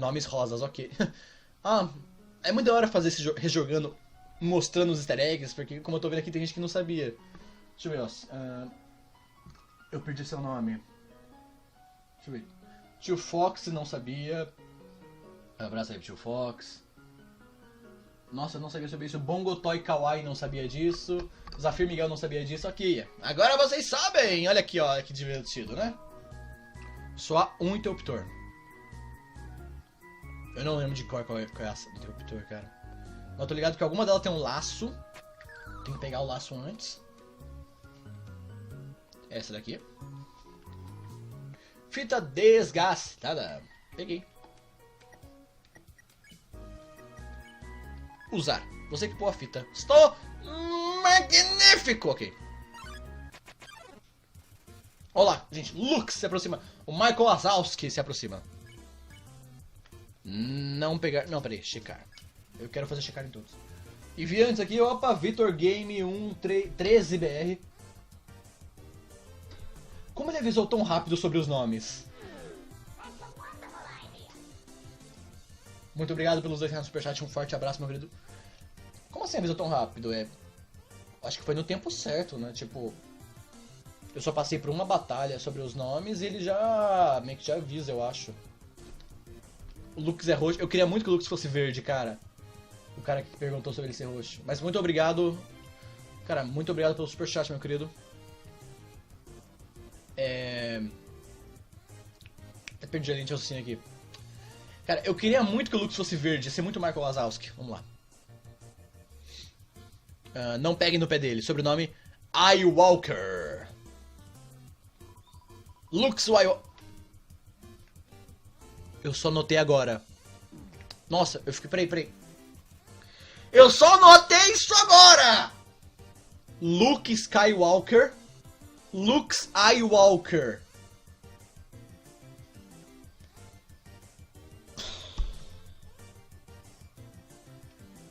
Nomes rosas, ok. Ah, é muito da hora fazer esse rejogando, mostrando os easter eggs, porque como eu tô vendo aqui tem gente que não sabia. Deixa eu ver, ó. Eu perdi seu nome. Deixa eu ver. Tio Fox não sabia. Abraço aí pro Tio Fox. Nossa, eu não sabia sobre isso. Bongo Toy Kawaii não sabia disso. Zafir Miguel não sabia disso. Aqui. Agora vocês sabem! Olha aqui, ó. Que divertido, né? Só um interruptor. Eu não lembro de qual é essa do interruptor, cara. Mas eu tô ligado que alguma delas tem um laço. Tem que pegar o laço antes. Essa daqui. Fita desgastada. Peguei. Usar. Você que pôr a fita. Estou magnífico! Ok. Olá, gente. Lux se aproxima. O Michael Wazowski se aproxima. Não pegar... Não, peraí. Checar. Eu quero fazer checar em todos. E vi antes aqui, opa, Vitor Game 13BR. Como ele avisou tão rápido sobre os nomes? Muito obrigado pelos R$2 no superchat, um forte abraço, meu querido. Como assim avisou tão rápido? Acho que foi no tempo certo, né? Tipo, eu só passei por uma batalha sobre os nomes e ele já meio que já avisa, eu acho. O Lux é roxo. Eu queria muito que o Lux fosse verde, cara. O cara que perguntou sobre ele ser roxo. Mas muito obrigado. Cara, muito obrigado pelo superchat, meu querido. Até perdi a linha de raciocínio aqui. Cara, eu queria muito que o Lux fosse verde. Ia ser muito Michael Wazowski. Vamos lá. Não peguem no pé dele. Sobrenome Iwalker. Lux Iwalker. Eu só notei agora. Nossa, eu fiquei... Peraí. Eu só notei isso agora! Luke Skywalker. Lux Iwalker.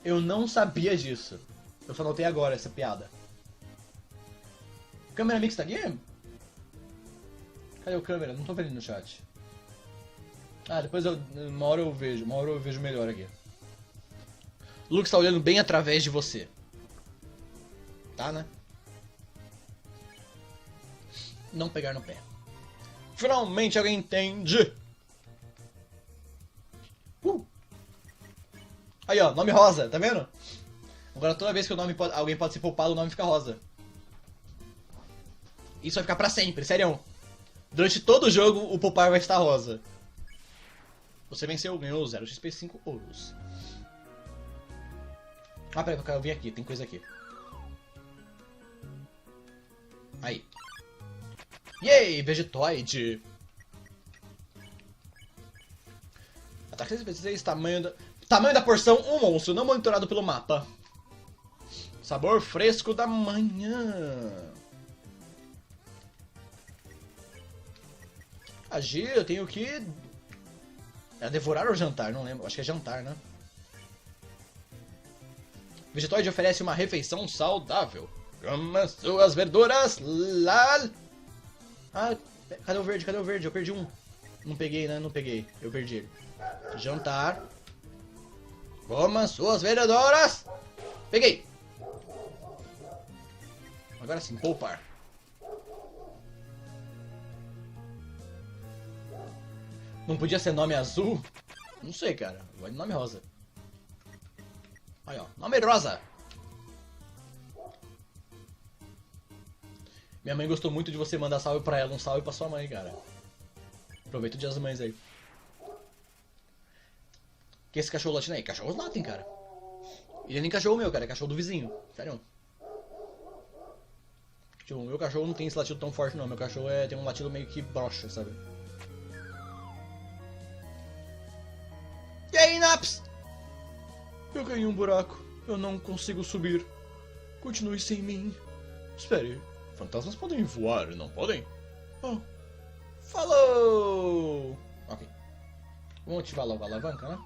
Eu não sabia disso. Eu só notei agora essa piada. Câmera Mix tá aqui? Cadê o câmera? Não tô vendo no chat. Ah, depois uma hora eu vejo melhor aqui. O Lux tá olhando bem através de você. Tá, né? Não pegar no pé. Finalmente alguém entende. Aí, ó, nome rosa, tá vendo? Agora toda vez que alguém pode ser poupado, o nome fica rosa. Isso vai ficar pra sempre, sério. Durante todo o jogo, o poupar vai estar rosa. Você venceu, ganhou 0 XP 5 ouros. Ah, peraí, eu vim aqui, tem coisa aqui. Aí. Yay, Vegetoid. Ataque 6 tamanho da porção, um monstro, não monitorado pelo mapa. Sabor fresco da manhã. Agir, eu tenho que... É devorar ou jantar? Não lembro, acho que é jantar, né? Vegetoid oferece uma refeição saudável. Coma suas verduras, lal. Ah, cadê o verde? Cadê o verde? Eu perdi um. Não peguei, né? Não peguei. Eu perdi ele. Jantar. Coma suas verduras. Peguei. Agora sim, poupar. Não podia ser nome azul? Não sei, cara. Vai de nome rosa. Aí, ó. Nome rosa. Minha mãe gostou muito de você mandar salve pra ela. Um salve pra sua mãe, cara. Aproveita o dia das mães aí. Que esse cachorro latino aí? Cachorros latem, cara. Ele é nem cachorro meu, cara. É cachorro do vizinho. Sério. Tipo, o meu cachorro não tem esse latido tão forte, não. Meu cachorro tem um latido meio que broxa, sabe? E aí, Naps? Eu ganhei um buraco. Eu não consigo subir. Continue sem mim. Espere. Fantasmas podem voar, não podem? Oh. Falou! Ok. Vamos ativar logo a alavanca, né?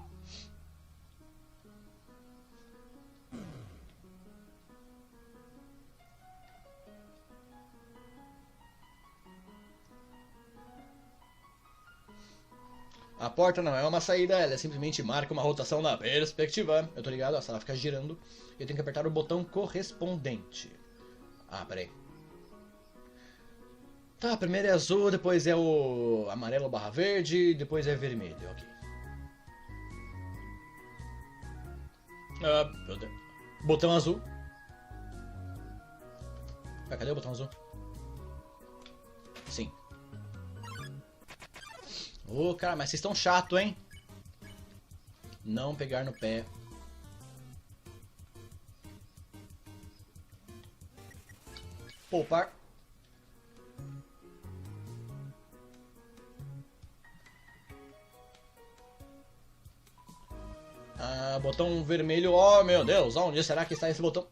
A porta não é uma saída, ela simplesmente marca uma rotação na perspectiva. Eu tô ligado, a sala fica girando. Eu tenho que apertar o botão correspondente. Ah, peraí. Tá, primeiro é azul, depois é o amarelo barra verde, depois é vermelho, ok. Meu Deus. Botão azul. Ah, cadê o botão azul? Sim. Ô, cara, mas vocês estão chato, hein? Não pegar no pé. Poupar. Ah, botão vermelho. Oh, meu Deus, onde será que está esse botão?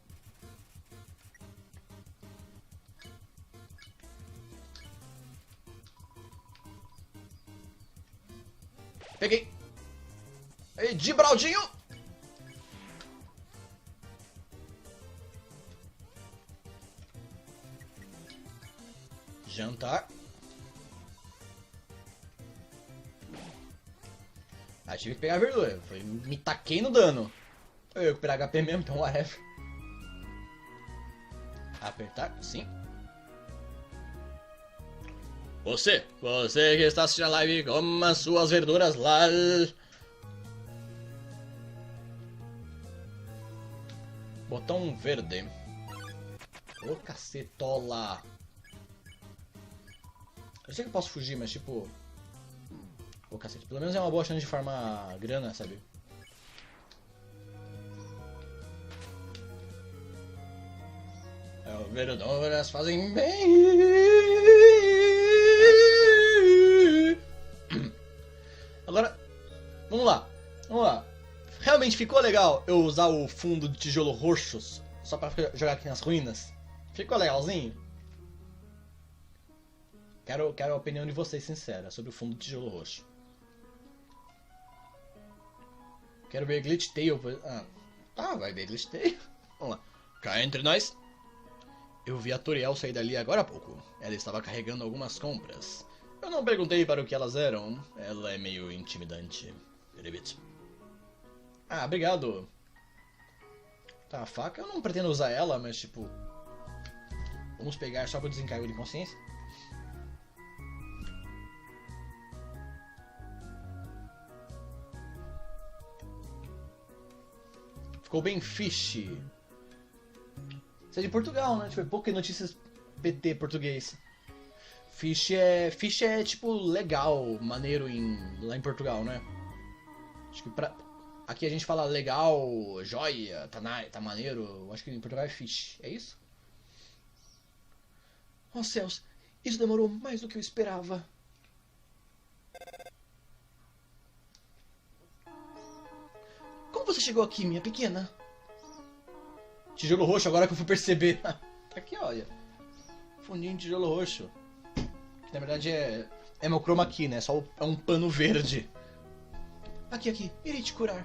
Peguei. E de Braldinho. Jantar. Ah, tive que pegar a verdura. Me taquei no dano. Eu que pegar HP mesmo, então whatever. Apertar, sim. Você que está assistindo a live, coma as suas verduras lá. Botão verde. Ô cacetola. Eu sei que eu posso fugir, mas tipo... Ô cacete, pelo menos é uma boa chance de farmar grana, sabe? Verduras fazem bem. Agora, vamos lá. Realmente ficou legal eu usar o fundo de tijolo roxos só pra jogar aqui nas ruínas? Ficou legalzinho? Quero a opinião de vocês sincera sobre o fundo de tijolo roxo. Quero ver Glitch Tail. Tá, vai ver Glitch Tail. Vamos lá. Cá entre nós. Eu vi a Toriel sair dali agora há pouco. Ela estava carregando algumas compras. Eu não perguntei para o que elas eram. Ela é meio intimidante. Ah, obrigado. Tá, a faca eu não pretendo usar ela, mas tipo... Vamos pegar só para desencargo de consciência. Ficou bem fish. Isso é de Portugal, né? Tipo, poucas notícias PT português. Fish é tipo legal, maneiro lá em Portugal, né? Acho que aqui a gente fala legal, joia, tá maneiro. Acho que em Portugal é fish, é isso? Oh céus, isso demorou mais do que eu esperava. Como você chegou aqui, minha pequena? Tijolo roxo, agora que eu fui perceber. Tá aqui, olha. Fundinho de tijolo roxo. Que na verdade é meu chroma key, né? É um pano verde. Aqui. Irei te curar.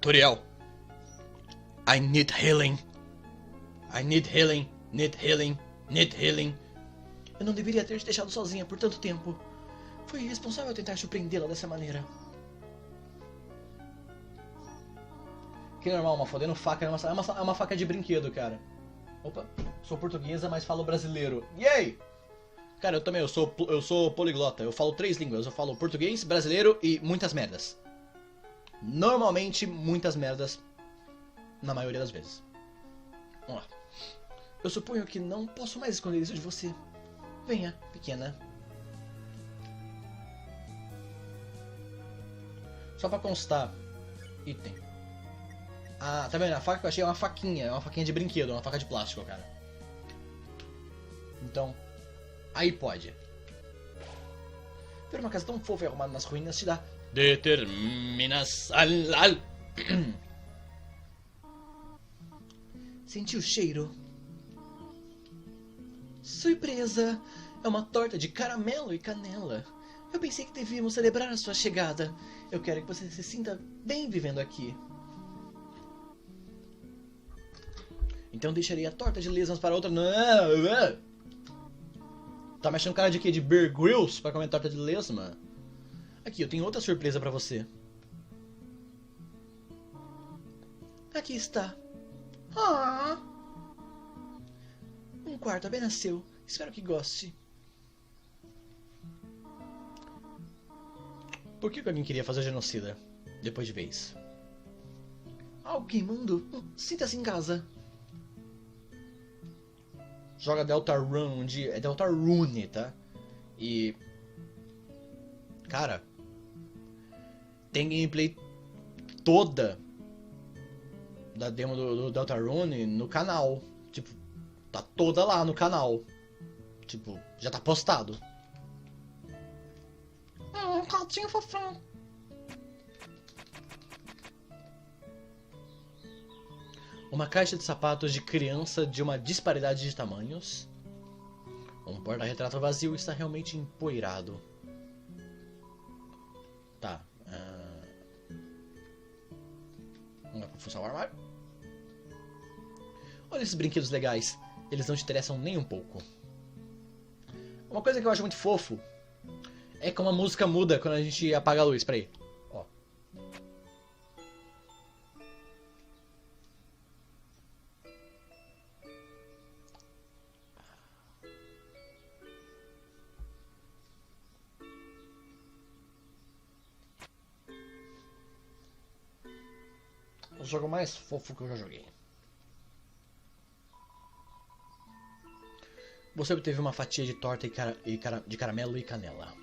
Toriel. I need healing. Eu não deveria ter te deixado sozinha por tanto tempo. Foi irresponsável tentar surpreendê-la dessa maneira. Que normal, uma fodendo faca é uma faca de brinquedo, cara. Opa, sou portuguesa, mas falo brasileiro. Yay! Cara, eu também, eu sou poliglota. Eu falo 3 línguas. Eu falo português, brasileiro e muitas merdas. Normalmente, muitas merdas. Na maioria das vezes. Vamos lá. Eu suponho que não posso mais esconder isso de você. Venha, pequena. Só pra constar. Item. Ah, tá vendo? A faca que eu achei é uma faquinha de brinquedo, uma faca de plástico, cara. Então, aí pode. Ver uma casa tão fofa e arrumada nas ruínas te dá determinação. Senti o cheiro. Surpresa! É uma torta de caramelo e canela. Eu pensei que devíamos celebrar a sua chegada. Eu quero que você se sinta bem vivendo aqui. Então deixarei a torta de lesmas para outra... Não! Tá me achando cara de quê? De Bear Grylls pra comer torta de lesma? Aqui, eu tenho outra surpresa pra você. Aqui está. Ah! Um quarto apenas seu. Espero que goste. Por que alguém queria fazer genocida? Depois de vez. Algo queimando? Sinta-se em casa. Joga Deltarune, é Deltarune, tá? E... Cara... Tem gameplay toda da demo do Deltarune no canal. Tipo, tá toda lá no canal. Tipo, já tá postado. Gatinho fofão. Uma caixa de sapatos de criança de uma disparidade de tamanhos. Um porta-retrato vazio está realmente empoeirado. Tá. Vamos lá pra funcionar o armário. Olha esses brinquedos legais. Eles não te interessam nem um pouco. Uma coisa que eu acho muito fofo é como a música muda quando a gente apaga a luz. Peraí. Ó. O jogo mais fofo que eu já joguei. Você obteve uma fatia de torta de caramelo e canela.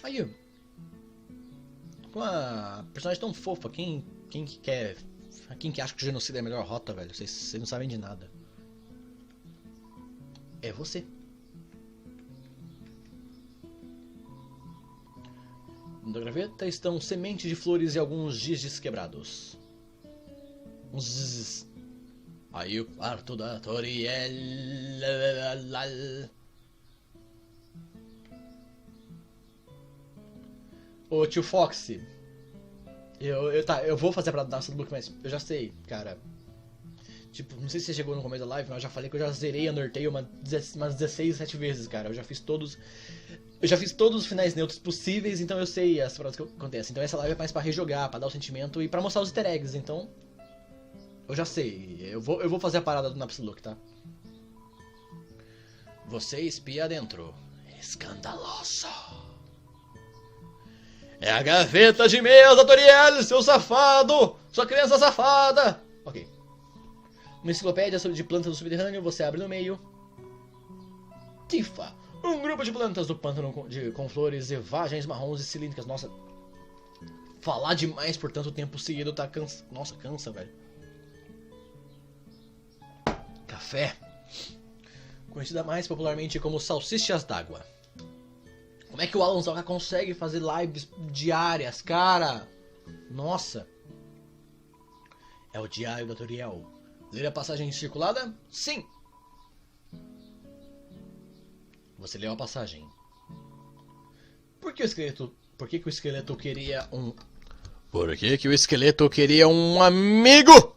Aí, com uma personagem tão fofa, quem que quer... Quem que acha que o genocídio é a melhor rota, velho? Vocês não sabem de nada. É você. Na graveta estão sementes de flores e alguns gizes quebrados. Uns zzz. Aí o quarto da Toriel. Ô tio Foxy. Eu vou fazer a parada da nossa do Book, mas eu já sei, cara. Tipo, não sei se você chegou no começo da live, mas eu já falei que eu já zerei Undertale umas 16, 17 vezes, cara. Eu já fiz todos os finais neutros possíveis, então eu sei as paradas que acontecem. Então essa live é mais pra rejogar, pra dar o sentimento e pra mostrar os easter eggs, então... Eu já sei, eu vou fazer a parada do Napslook, tá? Você espia dentro. Escandaloso. É a gaveta de e-mails da Toriel, seu safado! Sua criança safada! Ok. Uma enciclopédia de plantas do subterrâneo, você abre no meio. Tifa. Um grupo de plantas do pântano com flores e vagens marrons e cilíndricas. Nossa. Falar demais por tanto tempo seguido tá cansa. Nossa, cansa, velho. Café. Conhecida mais popularmente como salsichas d'água. Como é que o Alan Zoka consegue fazer lives diárias, cara? Nossa. É o diário da Toriel. Ler a passagem circulada? Sim. Você leu a passagem. Por que o esqueleto queria um... Por que o esqueleto queria um amigo?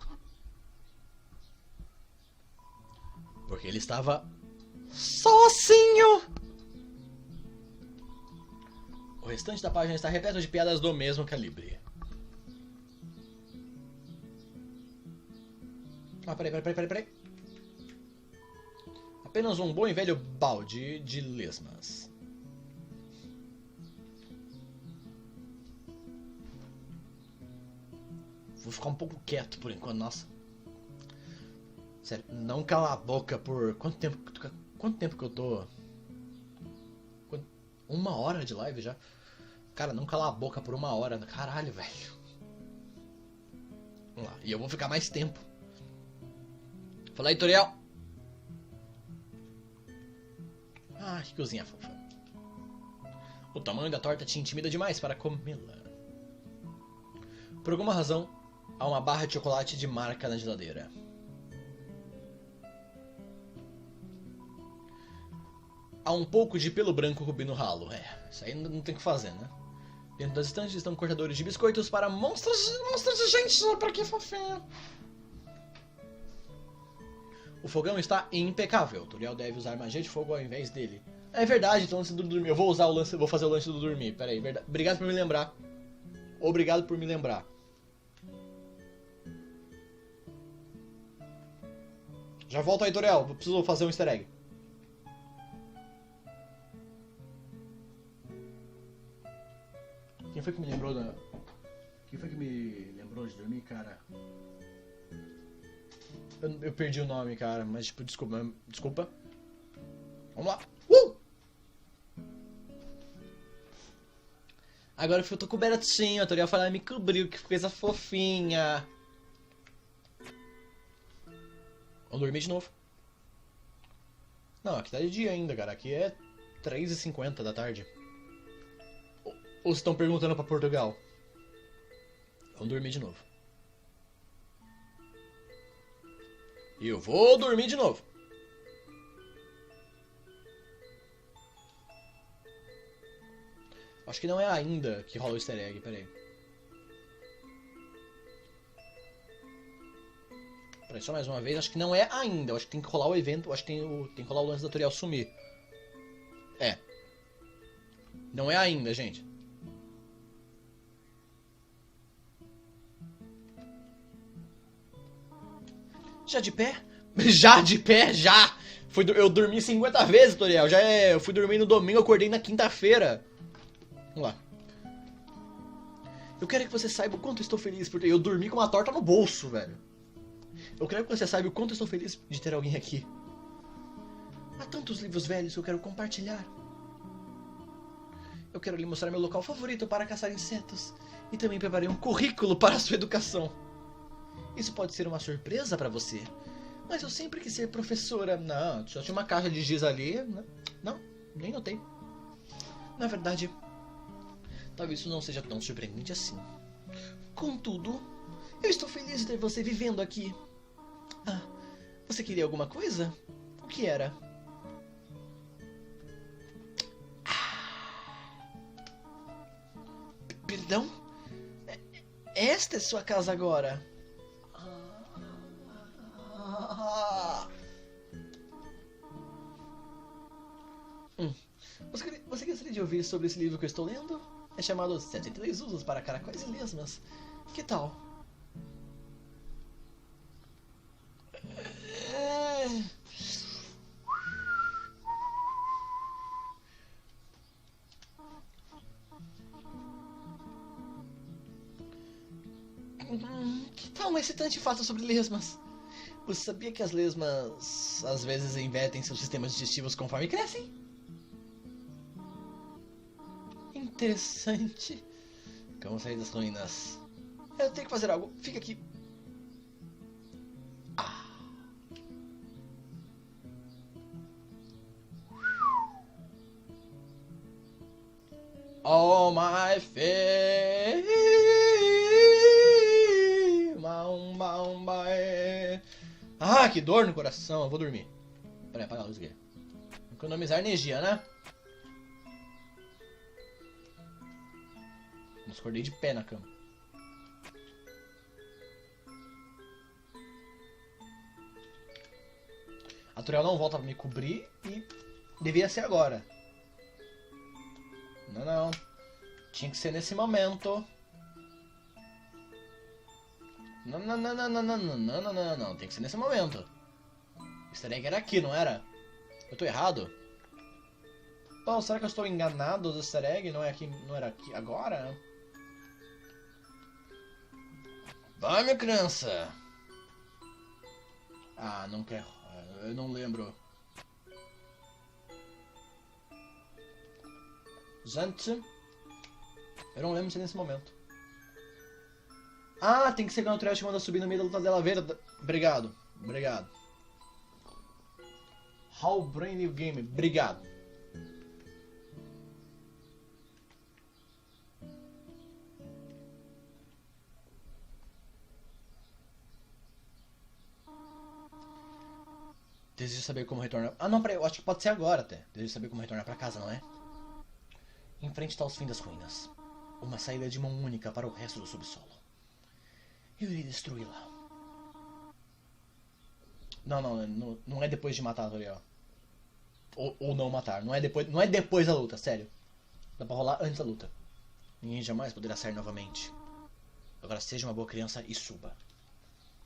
Porque ele estava sozinho. O restante da página está repleto de piadas do mesmo calibre. Ah, peraí. Apenas um bom e velho balde de lesmas. Vou ficar um pouco quieto por enquanto, nossa. Sério, não cala a boca por... Quanto tempo que eu tô... 1 hora de live já? Cara, não cala a boca por 1 hora. Caralho, velho. Vamos lá. E eu vou ficar mais tempo. Fala aí, Toriel. Ah, que cozinha fofa. O tamanho da torta te intimida demais para comê-la. Por alguma razão, há uma barra de chocolate de marca na geladeira. Há um pouco de pelo branco rubi no ralo. Isso aí não tem o que fazer, né? Dentro das estantes estão cortadores de biscoitos para monstros de gente. Pra que fofinho. O fogão está impecável. O Toriel deve usar magia de fogo ao invés dele. É verdade, então antes do dormir. Eu vou usar o lance, vou fazer o lance do dormir. Pera aí, verdade. Obrigado por me lembrar. Obrigado por me lembrar. Já volto aí, Toriel. Preciso fazer um easter egg. Quem foi que me lembrou da... Quem foi que me lembrou de dormir, cara? Eu perdi o nome, cara, mas tipo, desculpa. Vamos lá. Agora eu tô cobertinho, a Toriel falando me cobriu, que coisa fofinha. Vamos dormir de novo. Não, aqui tá de dia ainda, cara. Aqui é 3h50 da tarde. Ou vocês estão perguntando pra Portugal? Vamos dormir de novo. E eu vou dormir de novo. Acho que não é ainda que rola o easter egg, peraí. Peraí, só mais uma vez, acho que não é ainda. Acho que tem que rolar o evento, acho que tem que rolar o lance da Toriel sumir. É. Não é ainda, gente. Já de pé? Já de pé, já! Eu dormi 50 vezes, Toriel. Eu fui dormir no domingo, acordei na quinta-feira. Vamos lá. Eu quero que você saiba o quanto estou feliz por ter... Eu dormi com uma torta no bolso, velho. Eu quero que você saiba o quanto estou feliz de ter alguém aqui. Há tantos livros velhos que eu quero compartilhar. Eu quero lhe mostrar meu local favorito para caçar insetos. E também preparei um currículo para a sua educação. Isso pode ser uma surpresa para você. Mas eu sempre quis ser professora. Não, só tinha uma caixa de giz ali. Não, nem notei. Na verdade, talvez isso não seja tão surpreendente assim. Contudo, eu estou feliz de ter você vivendo aqui. Ah, você queria alguma coisa? O que era? Perdão? Esta é sua casa agora. Você gostaria de ouvir sobre esse livro que eu estou lendo? É chamado 73 Usos para Caracóis e Lesmas. Que tal? Que tal um excitante fato sobre lesmas? Você sabia que as lesmas às vezes invertem seus sistemas digestivos conforme crescem? Interessante. Como sair das ruínas? Eu tenho que fazer algo. Fica aqui. Oh my faith, ah, que dor no coração. Eu vou dormir. Peraí, apaga a luz aqui. Economizar energia, né? Nossa, acordei de pé na cama. A Toriel não volta pra me cobrir e devia ser agora. Não. Tinha que ser nesse momento. Não. Tem que ser nesse momento. O easter egg era aqui, não era? Eu tô errado? Oh, será que eu estou enganado do easter egg? Não era aqui agora? Vai, minha criança! Ah, não quero. Eu não lembro. Gente, eu não lembro se é nesse momento. Ah, tem que ser quando o Trash manda subir no meio da luta dela verde. Obrigado. How Brain New Game. Obrigado. Desejo saber como retornar. Ah, não, peraí. Eu acho que pode ser agora até. Desejo saber como retornar pra casa, não é? Em frente está os fins das ruínas. Uma saída de mão única para o resto do subsolo. Eu irei destruí-la. Não é depois de matar, Toriel. Ou não matar. Não é depois da luta, sério. Dá pra rolar antes da luta. Ninguém jamais poderá sair novamente. Agora seja uma boa criança e suba.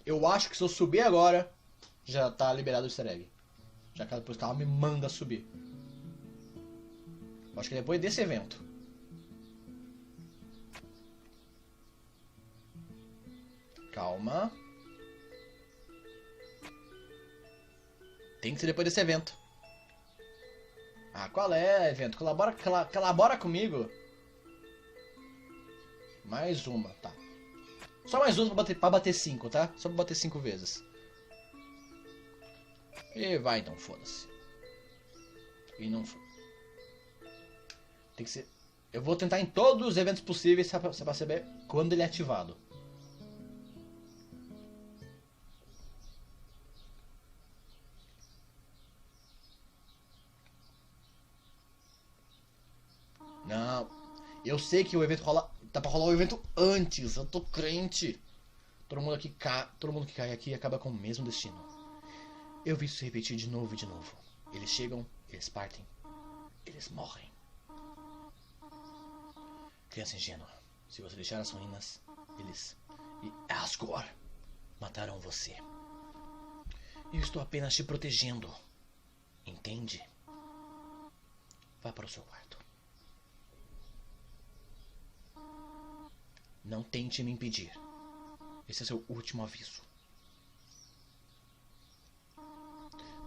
Eu acho que se eu subir agora, já tá liberado o easter egg. Já que depois ela me manda subir. Eu acho que é depois desse evento. Calma. Tem que ser depois desse evento. Ah, qual é, evento? Colabora comigo. Mais uma, tá. Só mais uma pra bater 5, tá? Só pra bater 5 vezes. E vai então, foda-se. E não foi. Tem que ser... Eu vou tentar em todos os eventos possíveis pra saber quando ele é ativado. Não. Eu sei que o evento rola... Dá pra rolar o evento antes. Eu tô crente. Todo mundo que cai aqui acaba com o mesmo destino. Eu vi isso se repetir de novo e de novo. Eles chegam, eles partem, eles morrem. Criança ingênua, se você deixar as ruínas, eles e Asgore matarão você. Eu estou apenas te protegendo. Entende? Vá para o seu quarto. Não tente me impedir. Esse é seu último aviso.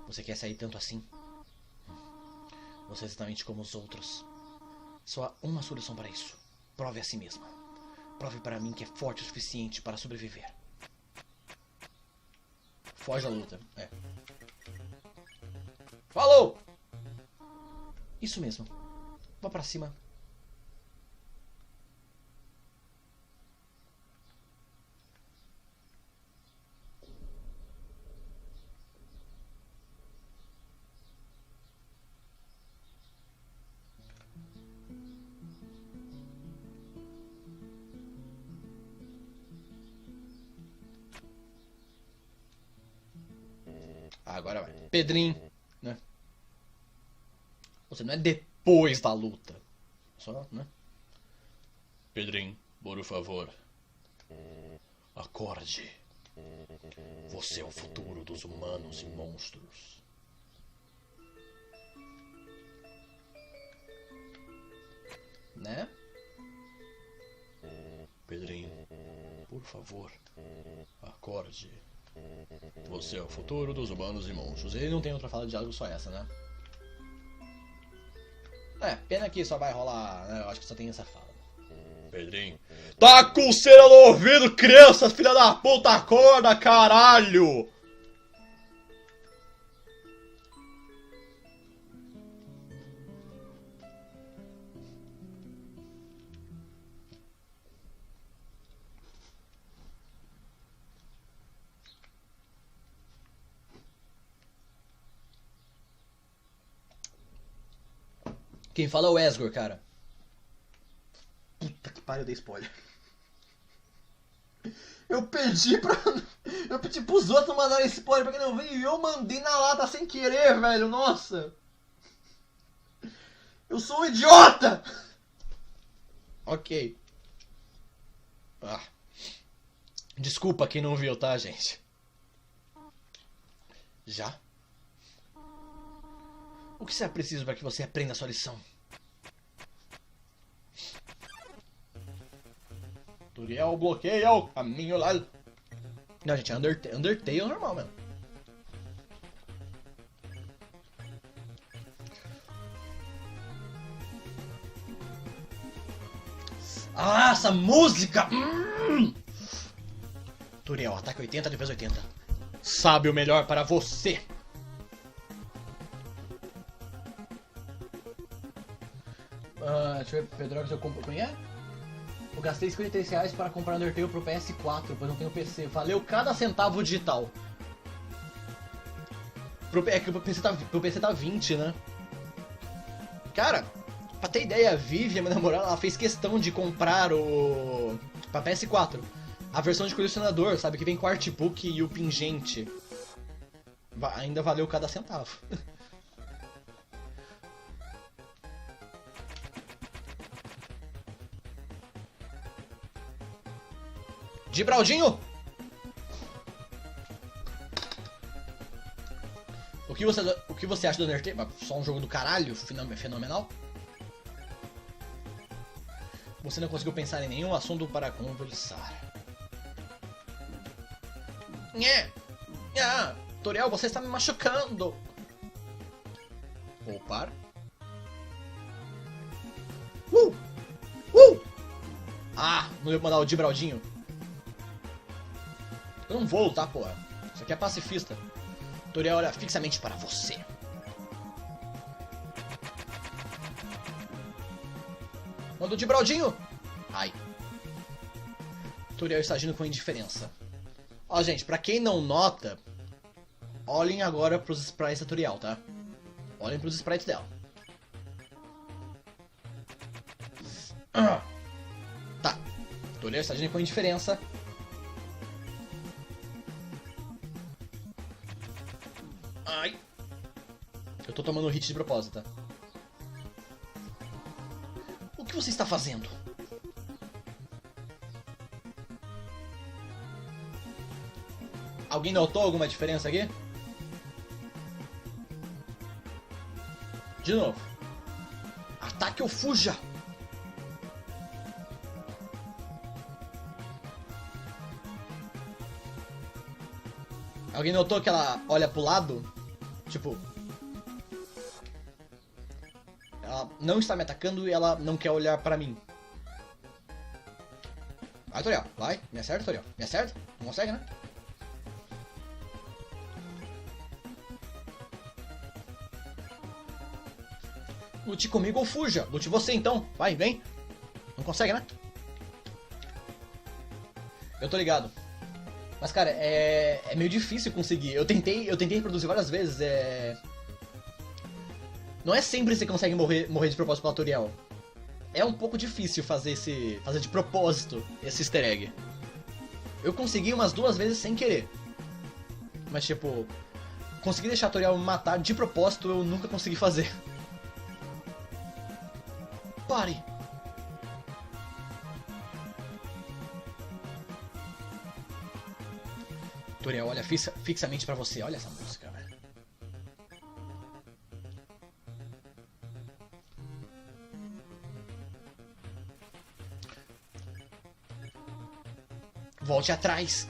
Você quer sair tanto assim? Você é exatamente como os outros. Só há uma solução para isso. Prove a si mesma. Prove para mim que é forte o suficiente para sobreviver. Foge da luta. É. Falou! Isso mesmo. Vá pra cima. Agora vai. Pedrinho, né? Você não é depois da luta. Só, né? Pedrinho, por favor. Acorde. Você é o futuro dos humanos e monstros. Né? Pedrinho, por favor. Acorde. Você é o futuro dos humanos e monstros. Ele não tem outra fala de diálogo, só essa, né? É, pena que só vai rolar, né? Eu acho que só tem essa fala. Pedrinho. Tá com cera no ouvido, criança, filha da puta, acorda, caralho! Quem fala é o Asgore, cara. Puta que pariu, eu dei spoiler. Eu pedi pros outros mandarem spoiler pra quem não veio e eu mandei na lata sem querer, velho. Nossa. Eu sou um idiota! Ok. Ah. Desculpa quem não viu, tá, gente? Já? O que será preciso para que você aprenda a sua lição? Tutorial bloqueia o caminho lá. Não, gente, é Undertale normal, mano. Ah, essa música! Tutorial, ataque 80, defesa 80. Sabe o melhor para você. Deixa eu ver, Pedro, eu compro. Quem é? Eu gastei R$53 para comprar Undertale pro PS4, pois não tenho PC. Valeu cada centavo digital. É que pro PC tá 20, né? Cara, pra ter ideia, a Vivi, a minha namorada, ela fez questão de comprar o... pra PS4. A versão de colecionador, sabe? Que vem com o artbook e o pingente. Ainda valeu cada centavo. Gibraldinho! O que você acha do Undertale? Só um jogo do caralho, fenomenal. Você não conseguiu pensar em nenhum assunto para conversar. Nhé! Ah, Toriel, você está me machucando! Poupar. Ah, não ia mandar o Gibraldinho. Eu não vou lutar, porra. Isso aqui é pacifista. Toriel olha fixamente para você. Manda o Gibraldinho! Ai. Toriel está agindo com indiferença. Ó, gente, pra quem não nota, olhem agora pros sprites da Toriel, tá? Olhem pros sprites dela. Tá. Toriel está agindo com indiferença. Ai. Eu tô tomando hit de propósito, tá? O que você está fazendo? Alguém notou alguma diferença aqui? De novo. Ataque ou fuja! Alguém notou que ela olha pro lado? Tipo... Ela não está me atacando e ela não quer olhar pra mim. Vai, Toriel. Vai. Me acerta, Toriel. Me acerta? Não consegue, né? Lute comigo ou fuja. Lute você então. Vai, vem. Não consegue, né? Eu tô ligado. Mas, cara, é meio difícil conseguir. Eu tentei reproduzir várias vezes. Não é sempre que você consegue morrer de propósito pela Toriel. É um pouco difícil fazer de propósito esse easter egg. Eu consegui umas 2 vezes sem querer. Mas, tipo, conseguir deixar a Toriel me matar de propósito eu nunca consegui fazer. Pare! Toriel olha fixamente pra você. Olha essa música, velho. Volte atrás.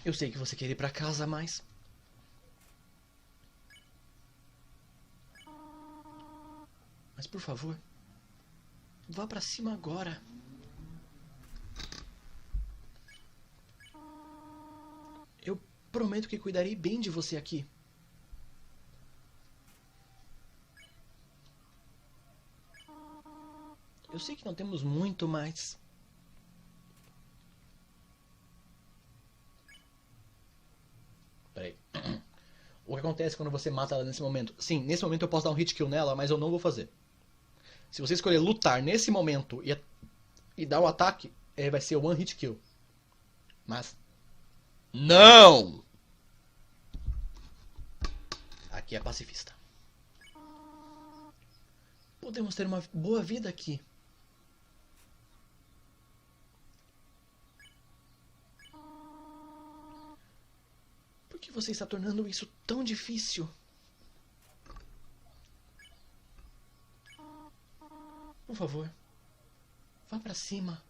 Eu sei que você quer ir pra casa, mas... Mas por favor, vá pra cima agora. Eu prometo que cuidarei bem de você aqui. Eu sei que não temos muito, mas... Peraí. O que acontece quando você mata ela nesse momento? Sim, nesse momento eu posso dar um hit kill nela, mas eu não vou fazer. Se você escolher lutar nesse momento e dar um ataque, vai ser one hit kill. Mas... Não! Aqui é pacifista. Podemos ter uma boa vida aqui. Por que você está tornando isso tão difícil? Por favor, vá pra cima.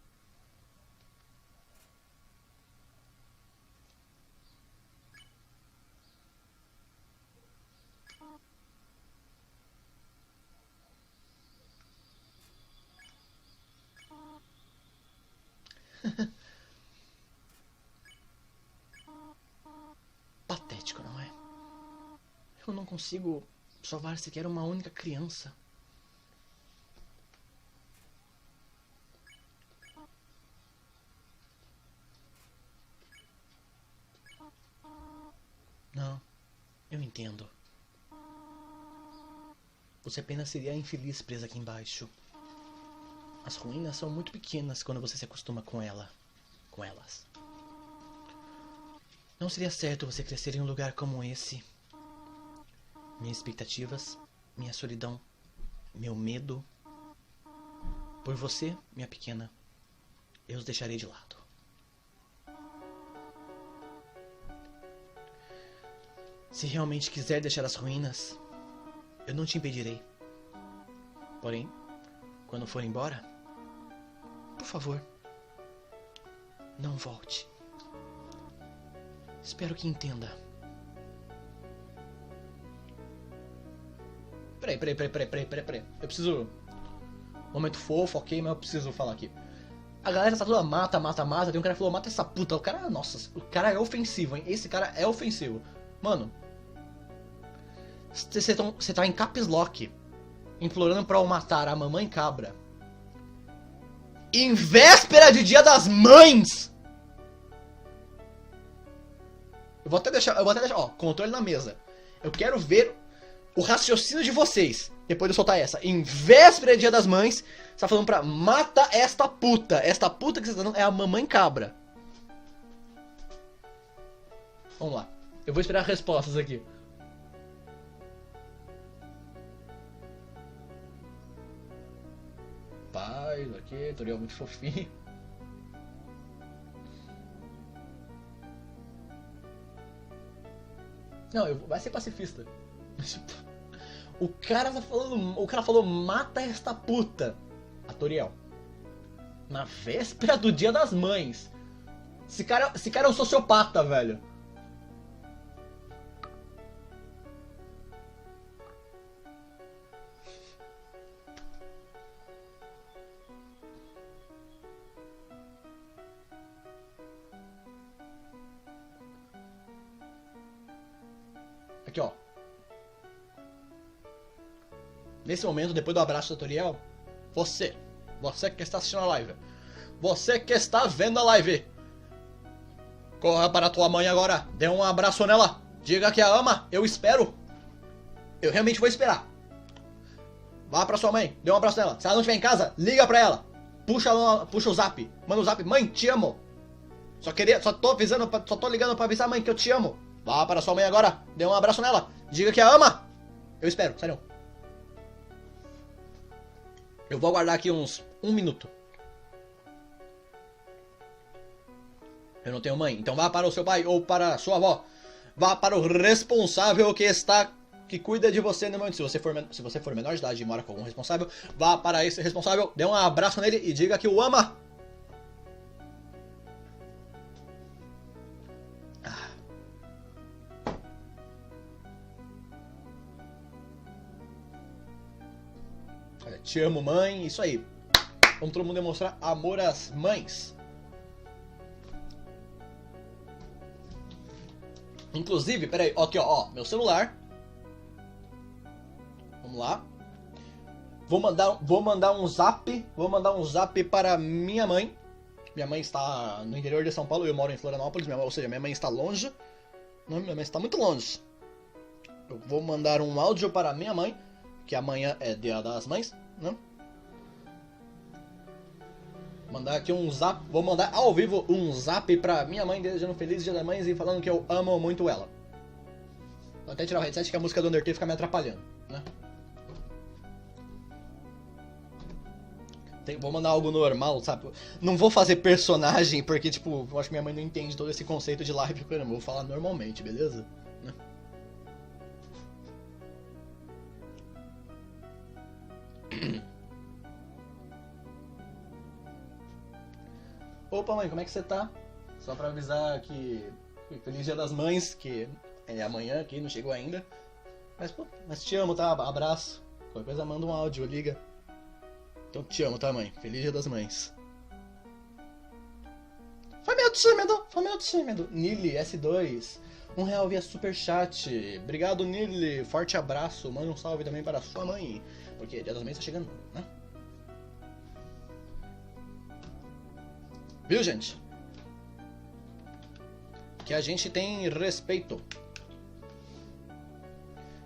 Patético, não é? Eu não consigo salvar sequer uma única criança. Não, eu entendo. Você apenas seria infeliz presa aqui embaixo. As ruínas são muito pequenas quando você se acostuma com elas. Não seria certo você crescer em um lugar como esse. Minhas expectativas, minha solidão, meu medo. Por você, minha pequena, eu os deixarei de lado. Se realmente quiser deixar as ruínas, eu não te impedirei. Porém, quando for embora, por favor, não volte. Espero que entenda. Peraí. Eu preciso... Momento fofo, ok, mas eu preciso falar aqui. A galera tá toda mata. Tem um cara que falou, mata essa puta. O cara, nossa, o cara é ofensivo, hein? Esse cara é ofensivo. Mano, você tá em caps lock, implorando pra eu matar a mamãe cabra. Em véspera de Dia das Mães! Eu vou até deixar, ó, controle na mesa. Eu quero ver o raciocínio de vocês. Depois de eu soltar essa. Em véspera de Dia das Mães, você tá falando pra mata esta puta. Esta puta que você tá dando é a mamãe cabra. Vamos lá. Eu vou esperar respostas aqui. Paz, ok, tutorial muito fofinho. Não, vai ser pacifista. O cara falou, mata esta puta. A Toriel. Na véspera do Dia das Mães. Esse cara é um sociopata, velho. Aqui, ó. Nesse momento, depois do abraço da Toriel, você que está assistindo a live, você que está vendo a live, corra para tua mãe agora, dê um abraço nela, diga que a ama, eu espero. Eu realmente vou esperar. Vá pra sua mãe, dê um abraço nela. Se ela não estiver em casa, liga pra ela. Puxa o zap, manda o zap, mãe, te amo. Só tô ligando pra avisar, mãe, que eu te amo. Vá para sua mãe agora, dê um abraço nela, diga que a ama. Eu espero, sério. Eu vou aguardar aqui uns 1 minuto. Eu não tenho mãe, então vá para o seu pai ou para a sua avó. Vá para o responsável que cuida de você no momento. Se você for menor de idade e mora com algum responsável, vá para esse responsável, dê um abraço nele e diga que o ama. Olha, te amo, mãe. Isso aí. Vamos todo mundo demonstrar amor às mães. Inclusive, peraí, aqui ó, meu celular. Vamos lá. Vou mandar um zap para minha mãe. Minha mãe está no interior de São Paulo, eu moro em Florianópolis, ou seja, minha mãe está longe. Não, minha mãe está muito longe. Eu vou mandar um áudio para minha mãe, que amanhã é Dia das Mães, né? Mandar aqui um zap, vou mandar ao vivo um zap pra minha mãe desejando feliz Dia das Mães e falando que eu amo muito ela. Vou até tirar o headset que a música do Undertale fica me atrapalhando, né? Vou mandar algo normal, sabe? Não vou fazer personagem porque, tipo, eu acho que minha mãe não entende todo esse conceito de live, caramba. Vou falar normalmente, beleza? Né? Opa, mãe, como é que você tá? Só pra avisar que feliz Dia das Mães, que é amanhã aqui, não chegou ainda. Mas te amo, tá? Abraço. Qualquer coisa manda um áudio, liga. Então te amo, tá, mãe? Feliz Dia das Mães. Foi meio tímido. Nili, S2. R$ 1 via superchat. Obrigado, Nili. Forte abraço. Manda um salve também para sua mãe. Porque Dia das Mães tá chegando, né? Viu, gente? Que a gente tem respeito.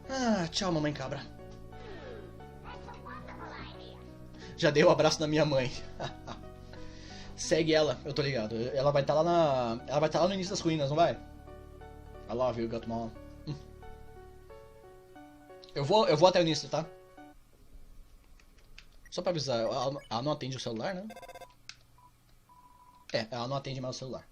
Ah, tchau, mamãe cabra. Já dei o abraço na minha mãe. Segue ela, eu tô ligado. Ela vai estar lá na. Ela vai estar lá no início das ruínas, não vai? I love you, Gutmon. Eu vou até o início, tá? Só pra avisar, ela não atende o celular, né? É, ela não atende mais o celular.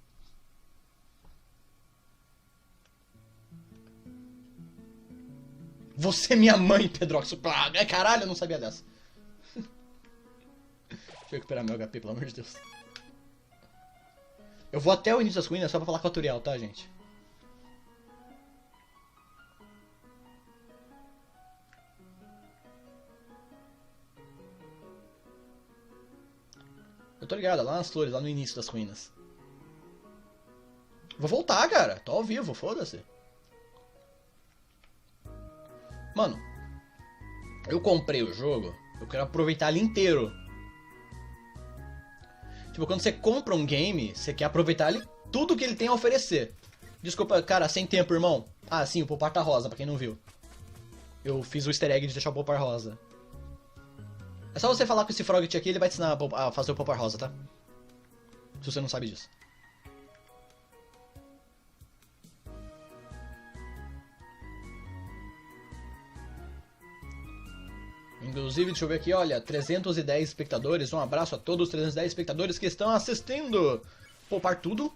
Você é minha mãe, Pedrox. É caralho, eu não sabia dessa. Deixa eu recuperar meu HP, pelo amor de Deus. Eu vou até o início das ruínas só pra falar com a Turiel, tá, gente? Eu tô ligado, lá nas flores, lá no início das ruínas. Vou voltar, cara. Tô ao vivo, foda-se. Mano, eu comprei o jogo, eu quero aproveitar ele inteiro. Tipo, quando você compra um game, você quer aproveitar ele, tudo que ele tem a oferecer. Desculpa, cara, sem tempo, irmão. Ah, sim, o Popar tá rosa, pra quem não viu. Eu fiz o easter egg de deixar o Popar rosa. É só você falar com esse Froggit aqui, ele vai te ensinar a fazer o Popar rosa, tá? Se você não sabe disso. Inclusive, deixa eu ver aqui, olha, 310 espectadores. Um abraço a todos os 310 espectadores que estão assistindo. Poupar tudo.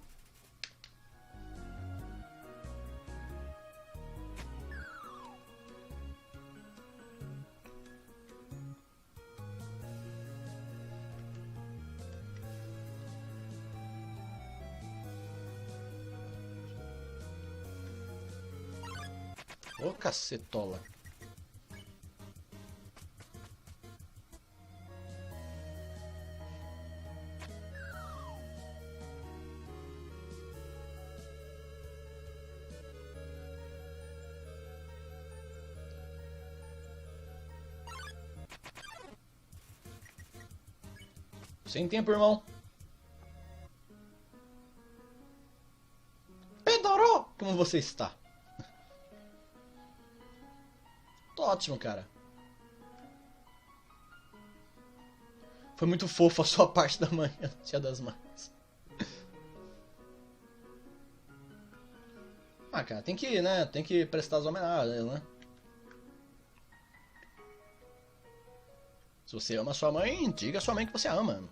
Ô, cacetola. Sem tempo, irmão. Pedro! Como você está? Tô ótimo, cara. Foi muito fofo a sua parte da manhã, Dia das Mães. Ah, cara, tem que, né? Tem que prestar as homenagens, né? Se você ama sua mãe, diga a sua mãe que você ama.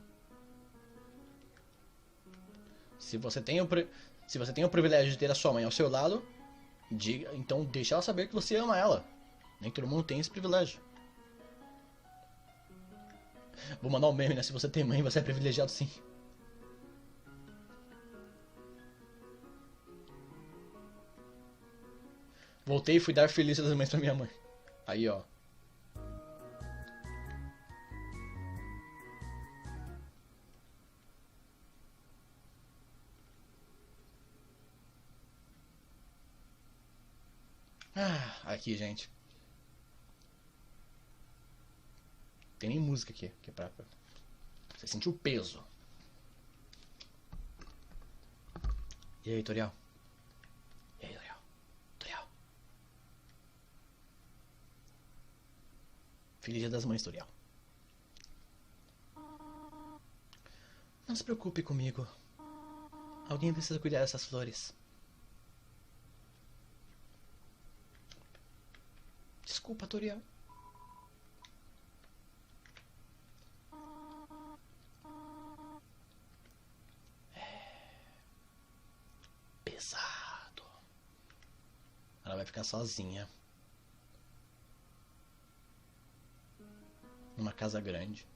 Se você tem o privilégio de ter a sua mãe ao seu lado, diga, então deixe ela saber que você ama ela. Nem todo mundo tem esse privilégio. Vou mandar um meme, né? Se você tem mãe, você é privilegiado sim. Voltei e fui dar Feliz das Mães pra minha mãe. Aí, ó. Ah, aqui, gente. Tem nem música aqui, que é pra você sentir o peso. E aí, Toriel? E aí, Toriel? Toriel? Feliz Dia das Mães, Toriel. Não se preocupe comigo. Alguém precisa cuidar dessas flores. Desculpa, Toriel. Pesado. Ela vai ficar sozinha. Numa casa grande.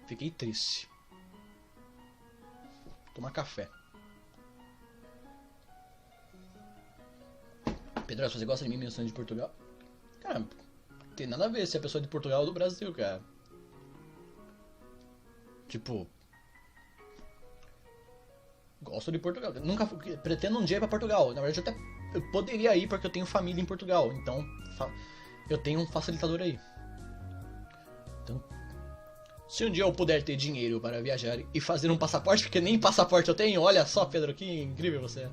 Fiquei triste. Tomar café. Pedro, você gosta de mim mencionando de Portugal? Cara, tem nada a ver se a pessoa é de Portugal ou do Brasil, cara. Tipo, Gosto de Portugal. Nunca pretendo um dia ir pra Portugal. Na verdade, eu poderia ir porque eu tenho família em Portugal. Então, eu tenho um facilitador aí. Então, se um dia eu puder ter dinheiro para viajar e fazer um passaporte, porque nem passaporte eu tenho, olha só, Pedro, que incrível você é.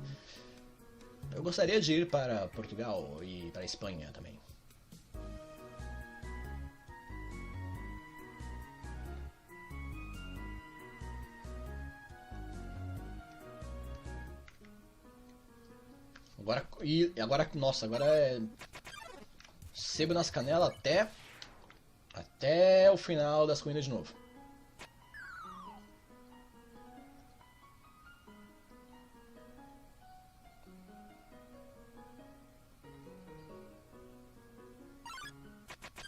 Eu gostaria de ir para Portugal e para a Espanha também. Agora, nossa, agora é sebo nas canelas até o final das corridas de novo.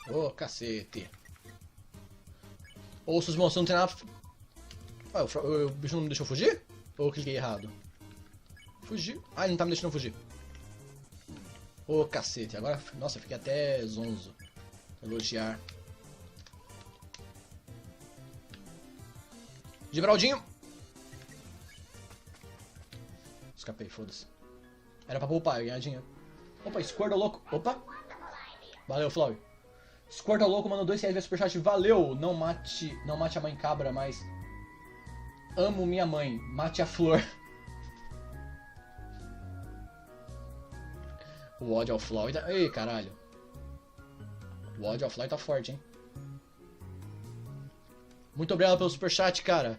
Ô, oh, cacete. Ou se os monstros não tem nada... Ah, o bicho não me deixou fugir? Ou eu cliquei errado? Fugir? Ah, ele não tá me deixando fugir. Ô, oh, cacete. Agora, nossa, eu fiquei até zonzo. Elogiar. Gibraldinho. Escapei, foda-se. Era pra poupar, ganhar dinheiro. Opa, Squirtle louco. Opa. Valeu, Flávio. Squirtle louco mandou 2 reais via superchat. Valeu. Não mate a mãe cabra, mas... Amo minha mãe. Mate a flor. O ódio ao Flávio tá... Ei, caralho. O ódio ao Flávio tá forte, hein. Muito obrigado pelo superchat, cara.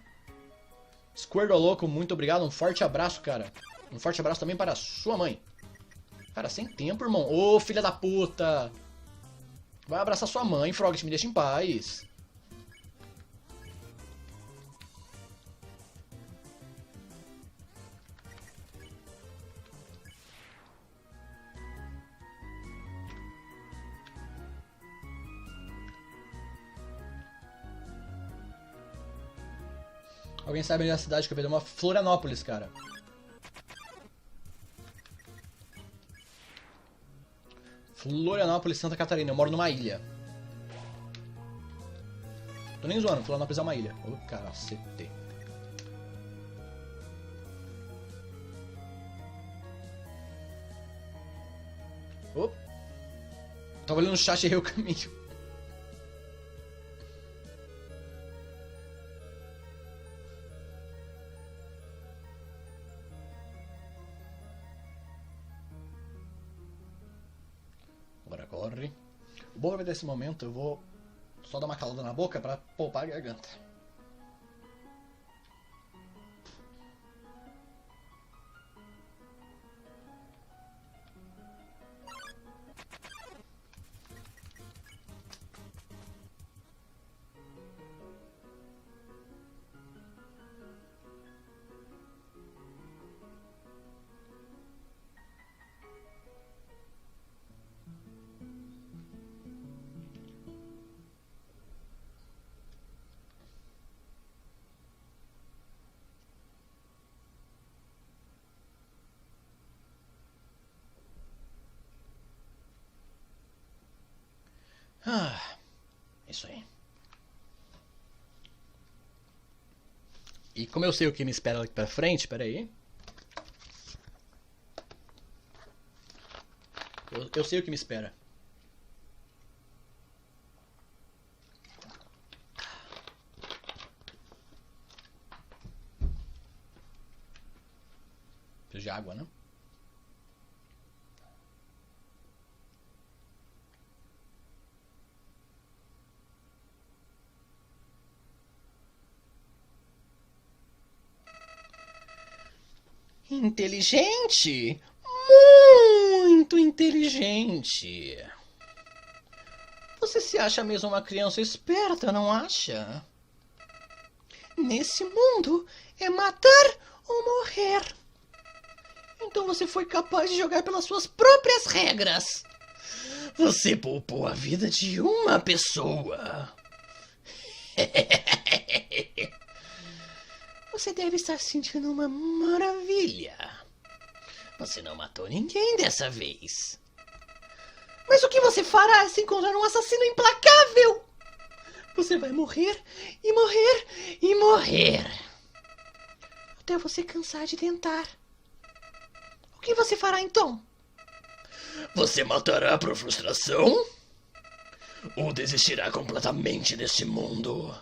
Squirtle louco, muito obrigado. Um forte abraço, cara. Um forte abraço também para a sua mãe. Cara, sem tempo, irmão. Ô, filha da puta. Vai abraçar sua mãe, Frogget, me deixa em paz. Alguém sabe onde é a cidade que eu perdi? Uma Florianópolis, cara. Florianópolis, Santa Catarina. Eu moro numa ilha. Tô nem zoando, Florianópolis é uma ilha. Ô, cacete. Ô. Tava olhando no chat e errei o caminho. Agora corre. Bom, desse momento eu vou só dar uma calada na boca pra poupar a garganta. Ah, isso aí. E como eu sei o que me espera aqui pra frente, peraí. Eu sei o que me espera. Preciso de água, né? Inteligente! Muito inteligente! Você se acha mesmo uma criança esperta, não acha? Nesse mundo é matar ou morrer. Então você foi capaz de jogar pelas suas próprias regras. Você poupou a vida de uma pessoa. Você deve estar sentindo uma maravilha. Você não matou ninguém dessa vez. Mas o que você fará se encontrar um assassino implacável? Você vai morrer e morrer e morrer. até você cansar de tentar. O que você fará então? Você matará por frustração? Ou desistirá completamente deste mundo?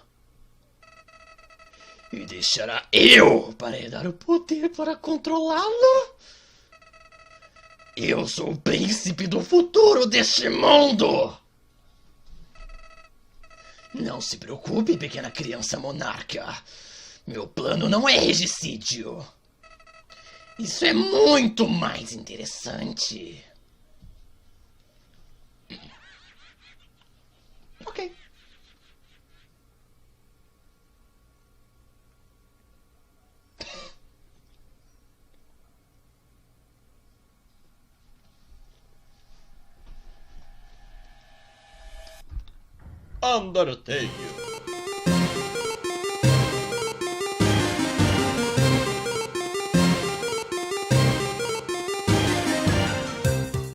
E deixará eu para herdar o poder para controlá-lo? Eu sou o príncipe do futuro deste mundo! Não se preocupe, pequena criança monarca. Meu plano não é regicídio. Isso é muito mais interessante. Ok. Undertale.